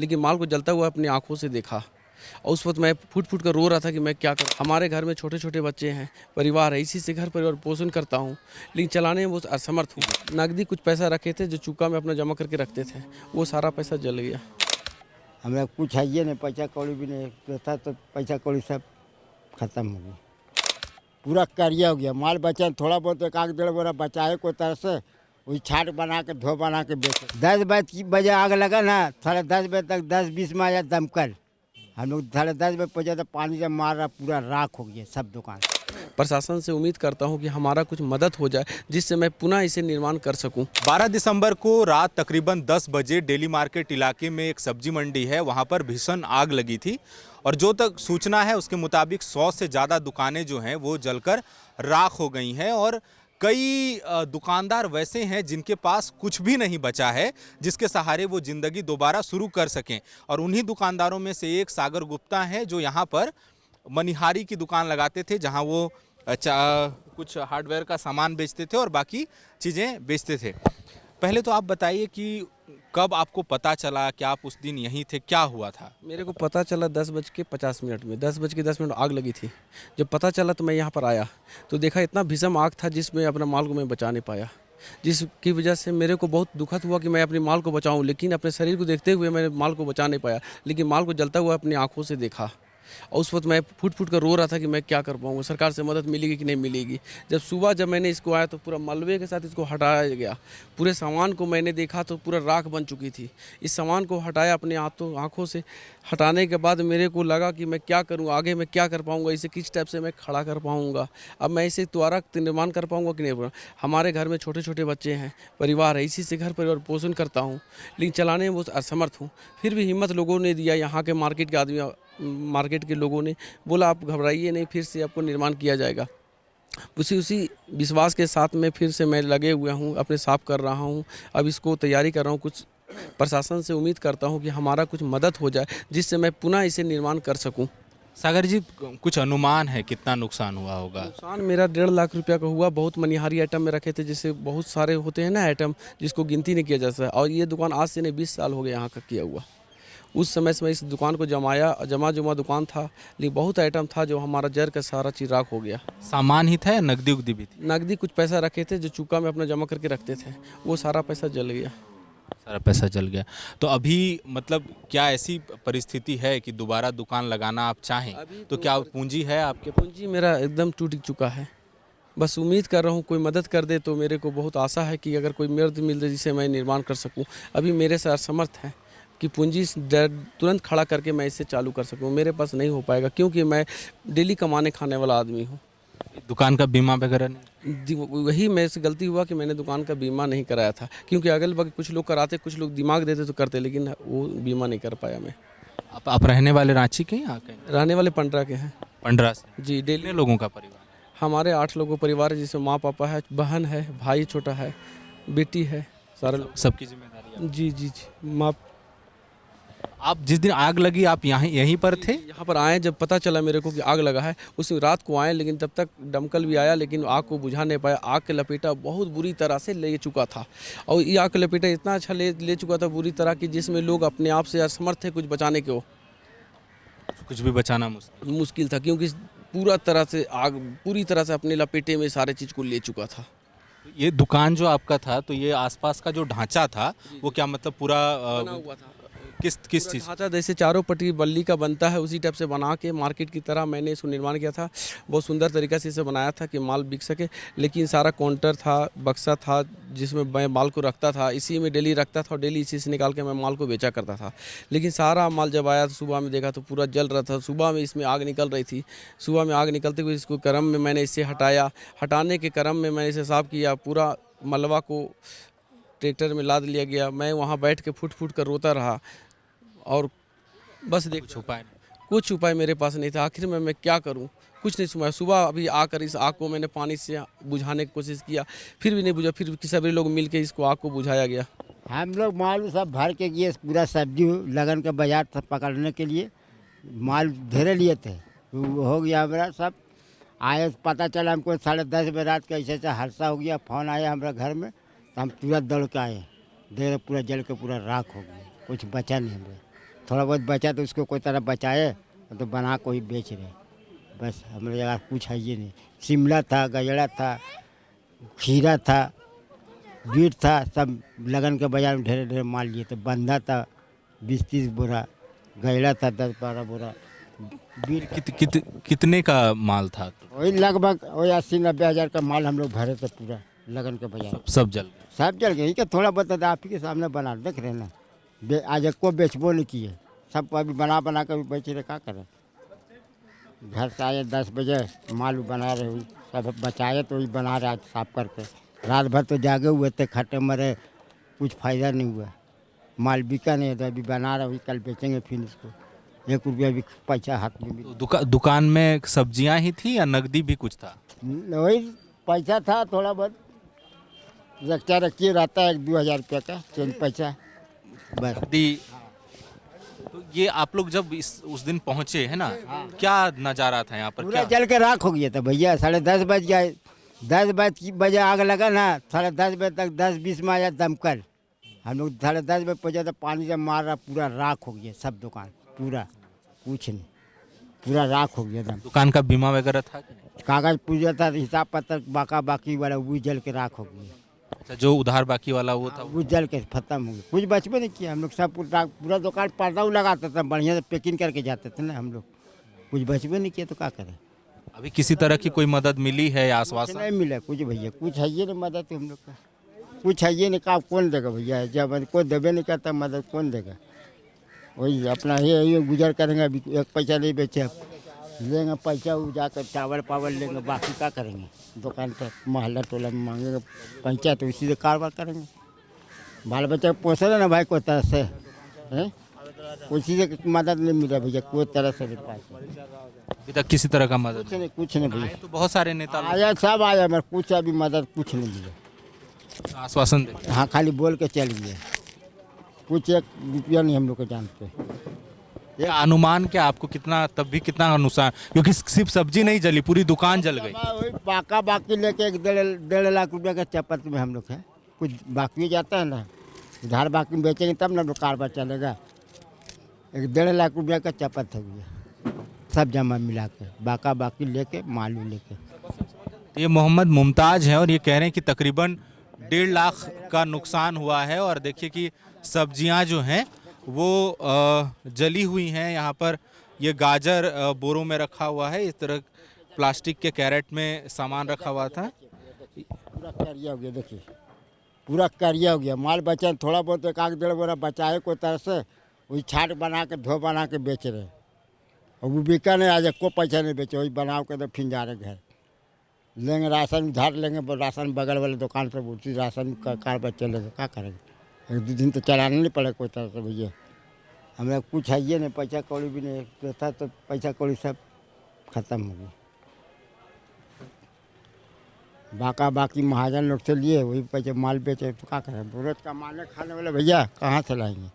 लेकिन माल को जलता हुआ अपनी आंखों से देखा और उस वक्त मैं फूट फूट कर रो रहा था कि मैं क्या करूं। हमारे घर में छोटे छोटे बच्चे हैं, परिवार है, इसी से घर परिवार पोषण करता हूं, लेकिन चलाने में बहुत असमर्थ हूं। नकदी कुछ पैसा रखे थे जो चूका में अपना जमा करके रखते थे, वो सारा पैसा जल गया। हमें कुछ है ये नहीं, पैसा कौड़ी भी नहीं रहता, तो पैसा कौड़ी सब खत्म हो गया, पूरा करिया हो गया। माल बचा थोड़ा बहुत, एक आग 1.5 बोरा बचाए कोई तरह से, वही छाट बना के धो बना के बेचे। 10 बजे आग लगा ना, 10:30 बजे तक 10-20 में आया दमकल। हम लोग 10:30 बजे पहुँचा तो पानी से मार रहा, पूरा राख हो गया सब दुकान। प्रशासन से उम्मीद करता हूं कि हमारा कुछ मदद हो जाए जिससे मैं पुनः इसे निर्माण कर सकूं। 12 दिसंबर को रात तकरीबन 10 बजे डेली मार्केट इलाके में एक सब्जी मंडी है, वहां पर भीषण आग लगी थी और जो तक सूचना है उसके मुताबिक 100 से ज़्यादा दुकानें जो हैं वो जलकर राख हो गई हैं और कई दुकानदार वैसे हैं जिनके पास कुछ भी नहीं बचा है जिसके सहारे वो ज़िंदगी दोबारा शुरू कर सकें। और उन्हीं दुकानदारों में से एक सागर गुप्ता हैं जो यहाँ पर मनिहारी की दुकान लगाते थे, जहाँ वो कुछ हार्डवेयर का सामान बेचते थे और बाकी चीज़ें बेचते थे। पहले तो आप बताइए कि कब आपको पता चला कि आप उस दिन यहीं थे, क्या हुआ था? मेरे को पता चला 10:50 में, 10:10 आग लगी थी। जब पता चला तो मैं यहाँ पर आया तो देखा इतना भीषण आग था जिसमें अपना माल को मैं बचा नहीं पाया, जिसकी वजह से मेरे को बहुत दुखद हुआ कि मैं अपने माल को बचाऊं, लेकिन अपने शरीर को देखते हुए मैंने माल को बचा नहीं पाया। लेकिन माल को जलता हुआ अपनी आंखों से देखा और उस वक्त मैं फूट फूट कर रो रहा था कि मैं क्या कर पाऊंगा, सरकार से मदद मिलेगी कि नहीं मिलेगी। जब मैंने इसको आया तो पूरा मलबे के साथ इसको हटाया गया। पूरे सामान को मैंने देखा तो पूरा राख बन चुकी थी। इस सामान को हटाया अपने आंखों से, हटाने के बाद मेरे को लगा कि मैं क्या करूं, आगे मैं क्या कर पाऊंगा, इसे किस टाइप से मैं खड़ा कर पाऊंगा, अब मैं इसे दोबारा निर्माण कर पाऊंगा कि नहीं। हमारे घर में छोटे छोटे बच्चे हैं, परिवार है, इसी से घर परिवार पोषण करता हूँ, लेकिन चलाने में बहुत असमर्थ हूँ। फिर भी हिम्मत लोगों ने दिया, यहाँ के मार्केट के लोगों ने बोला आप घबराइए नहीं, फिर से आपको निर्माण किया जाएगा। उसी विश्वास के साथ में फिर से मैं लगे हुआ हूँ, अपने साफ कर रहा हूँ, अब इसको तैयारी कर रहा हूँ। कुछ प्रशासन से उम्मीद करता हूँ कि हमारा कुछ मदद हो जाए जिससे मैं पुनः इसे निर्माण कर सकूँ। सागर जी, कुछ अनुमान है कितना नुकसान हुआ होगा? नुकसान मेरा 1.5 लाख रुपया का हुआ। बहुत मनिहारी आइटम में रखे थे, जैसे बहुत सारे होते हैं ना आइटम जिसको गिनती नहीं किया जा सकता, और ये दुकान आज से नहीं 20 साल हो गए यहाँ का किया हुआ। उस समय से मैं इस दुकान को जमा दुकान था, लेकिन बहुत आइटम था जो हमारा जर का सारा चीज राख हो गया। सामान ही था या नकदी उगदी भी थी? नकदी कुछ पैसा रखे थे जो चूका में अपना जमा करके रखते थे, वो सारा पैसा जल गया। सारा पैसा जल गया। तो अभी मतलब क्या ऐसी परिस्थिति है कि दोबारा दुकान लगाना आप चाहें तो क्या पूंजी है आपके? पूंजी मेरा एकदम टूट चुका है। बस उम्मीद कर रहा हूँ कोई मदद कर दे, तो मेरे को बहुत आशा है कि अगर कोई मदद मिल जाए जिससे मैं निर्माण कर सकूँ। अभी मेरे से असमर्थ है कि पूंजी तुरंत खड़ा करके मैं इसे चालू कर सकूं, मेरे पास नहीं हो पाएगा क्योंकि मैं डेली कमाने खाने वाला आदमी हूं। दुकान का बीमा वगैरह नहीं? वही मेरे से गलती हुआ कि मैंने दुकान का बीमा नहीं कराया था, क्योंकि अगल बगल कुछ लोग कराते, कुछ लोग दिमाग देते तो करते, लेकिन वो बीमा नहीं कर पाया मैं। आप रहने वाले रांची के यहाँ के? रहने वाले पंडरा के हैं। पंडरा से? जी। डेली लोगों का परिवार? हमारे 8 लोगों का परिवार है, जिसमें माँ पापा है, बहन है, भाई छोटा है, बेटी है, सारे लोग। सबकी जिम्मेदारी? जी जी जी। माँ, आप जिस दिन आग लगी आप यहीं पर थे? यहाँ पर आए जब पता चला मेरे को कि आग लगा है, उस रात को आए, लेकिन तब तक दमकल भी आया लेकिन आग को बुझा नहीं पाया। आग के लपेटा बहुत बुरी तरह से ले चुका था, और ये आग के लपेटा इतना अच्छा ले चुका था बुरी तरह की, जिसमें लोग अपने आप से असमर्थ थे कुछ बचाने के। कुछ भी बचाना मुश्किल था, क्योंकि पूरी तरह से अपने लपेटे में सारे चीज़ को ले चुका था। ये दुकान जो आपका था, तो ये आसपास का जो ढांचा था वो क्या मतलब पूरा बना हुआ था? किस चीज़? ढांचा जैसे चारों पट्टी बल्ली का बनता है, उसी टाइप से बना के मार्केट की तरह मैंने इसको निर्माण किया था। बहुत सुंदर तरीक़े से इसे बनाया था कि माल बिक सके, लेकिन सारा काउंटर था, बक्सा था जिसमें मैं माल को रखता था, इसी में डेली रखता था और डेली इसी से निकाल के मैं माल को बेचा करता था। लेकिन सारा माल जब आया तो सुबह में देखा तो पूरा जल रहा था। सुबह में इसमें आग निकल रही थी, सुबह में आग निकलते हुए इसको क्रम में मैंने इसे हटाया। हटाने के क्रम में मैंने इसे साफ़ किया, पूरा मलबा को ट्रैक्टर में लाद लिया गया। मैं वहाँ बैठ के फुट फुट कर रोता रहा और बस कुछ उपाय मेरे पास नहीं था। आखिर में मैं क्या करूं, कुछ नहीं सुना। सुबह अभी आकर इस आग को मैंने पानी से बुझाने की कोशिश किया, फिर भी नहीं बुझा। फिर सभी लोग मिलकर इसको आग को बुझाया गया। हम लोग माल सब भर के गए, पूरा सब्जी लगन का बाजार था पकड़ने के लिए, माल धेरे लिए थे, हो गया हमारा सब। आए पता चला हमको 10:30 बजे रात का ऐसे हादसा हो गया। फ़ोन आया हमारे घर में, तो हम तुरंत दौड़ के आए, देर पूरा जल के पूरा राख हो गया, कुछ बचा नहीं हमें। थोड़ा बहुत बचा तो उसको कोई तरह बचाए तो बना कोई बेच रहे। बस हम लोग यार कुछ है ये नहीं। शिमला था, गजरा था, खीरा था, बीट था, सब लगन के बाजार में ढेर ढेर माल लिए। तो बंधा था 20-30 बोरा, गजरा था 10-12 बोरा, बीट कितने का माल था? वही लगभग वही 80-90 हज़ार का माल हम लोग भरे थे पूरा लगन के बाजार। सब जल गए। सब जल गए। क्या थोड़ा बहुत आप ही के सामने बना देख रहे ना, आज को बेचबो नहीं किए, सब अभी बना बना कर बेच रहे। क्या करें, घर से आए 10 बजे, माल बना रहे हुई, सब बचाए तो वही बना रहे आज साफ करके। रात भर तो जागे हुए थे, खट्टे मरे, कुछ फ़ायदा नहीं हुआ, माल बिका नहीं। तो अभी बना रहे हुई, कल बेचेंगे फिर इसको। 1 रुपया भी पैसा हाथ में मिला। तो दुकान में सब्जियां ही थी या नकदी भी कुछ था? वही पैसा था थोड़ा बहुत, रखता रखिए रहता है 1-2 हज़ार रुपये का चेंज पैसा बस। तो ये आप लोग जब उस दिन पहुंचे है ना, क्या नज़ारा था यहाँ पर? पूरा क्या जल के राख हो गया था भैया। 10:30 बज गए, 10 बजे आग लगा ना, 10:30 बजे तक 10-20 में आया दमकल। हम लोग 10:30 बजे पहुँचा तो पानी से मार रहा, पूरा राख हो गया सब दुकान, पूरा कुछ नहीं, पूरा राख हो गया। दुकान का बीमा वगैरह था? कागज पूजा था, हिसाब पत्र बाका बाकी वाला वो जल के राख हो गया। अच्छा, जो उधार बाकी वाला वो था वो जल के खत्म हो गया, कुछ बचबे नहीं किया। हम लोग सब पूरा दुकान पर्दा लगाते थे, बढ़िया से पैकिंग करके जाते थे ना हम लोग, कुछ बचबे नहीं किया तो क्या करें। अभी किसी तरह की कोई मदद मिली है या कुछ आश्वासन? नहीं मिला कुछ भैया, कुछ है ये नहीं मदद हम लोग का, कुछ है ये नहीं। काम कौन देगा भैया, जब कोई देवे नहीं करता मदद कौन देगा। वही अपना ये गुजर करेंगे। अभी 1 पैसा नहीं बेचे, लेंगे पैसा वो जाकर चावल पावल लेंगे, बाकी क्या करेंगे। दुकान पर मोहल्ला टोला में मांगेंगे पैसा तो उसी से कारोबार करेंगे। बाल बच्चा पोसे ना भाई कोई तरह से, हैं उसी से मदद नहीं मिला भैया, कोई तरह से नहीं पास। अभी तक किसी तरह का मदद कुछ नहीं भैया। तो बहुत सारे नेता लोग आया सब आया, मगर कुछ अभी मदद कुछ नहीं मिला। आश्वासन दे। हाँ खाली बोल के चल गए, कुछ 1 रुपया नहीं हम लोग को जानते। ये अनुमान क्या आपको कितना, तब भी कितना नुकसान? क्योंकि सिर्फ सब्जी नहीं जली, पूरी दुकान जल गई। वही बाका बाकी लेके 1-1.5 लाख रुपया का चपत में हम लोग हैं। कुछ बाकी जाता है ना, उधार बाकी में बेचेंगे तब ना कारोबार चलेगा। 1-1.5 लाख रुपया का चपत है भैया, सब जमा मिला के बाका बाकी लेके मालू लेके। ये मोहम्मद मुमताज हैं और ये कह रहे हैं कि तकरीबन 1.5 लाख का नुकसान हुआ है। और देखिए कि सब्जियां जो हैं वो जली हुई हैं। यहाँ पर ये गाजर बोरों में रखा हुआ है, इस तरह प्लास्टिक के कैरेट में सामान रखा हुआ था। पूरा करिया हो गया, देखिए पूरा करिया हो गया। माल बचा थोड़ा बहुत, 1-1.5 बोरा बचाए कोई तरह से, वही छाट बना के धो बना के बेच रहे। और वो बिका नहीं, आज को पैसा नहीं बेचे, वही बना के तो फिर जा रहे घर। लेंगे राशन उधार लेंगे, राशन बगल वाले दुकान से, उसी राशन का कारोबार चलेगा। क्या करेंगे, 1-2 दिन तो चलाना नहीं पड़ेगा कोई तरह से भैया। हमें कुछ है ये नहीं, पैसा कौड़ी भी नहीं था, तो पैसा कौड़ी सब खत्म हो गया। बाका बाकी महाजन लोग से लिए, वही पैसे माल बेचे तो क्या करें। रोज कमाने खाने वाले भैया कहाँ से लाएंगे।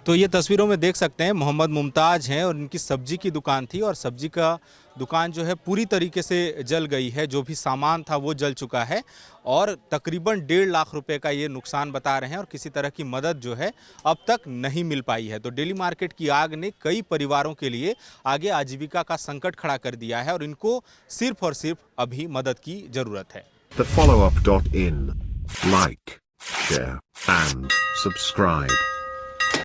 तो ये तस्वीरों में देख सकते हैं मोहम्मद मुमताज हैं और इनकी सब्जी की दुकान थी और सब्जी का दुकान जो है पूरी तरीके से जल गई है। जो भी सामान था वो जल चुका है और तकरीबन 1.5 लाख रुपए का ये नुकसान बता रहे हैं और किसी तरह की मदद जो है अब तक नहीं मिल पाई है। तो डेली मार्केट की आग ने कई परिवारों के लिए आगे आजीविका का संकट खड़ा कर दिया है और इनको सिर्फ और सिर्फ अभी मदद की ज़रूरत है। TheFollowUp.in. Like, share and subscribe.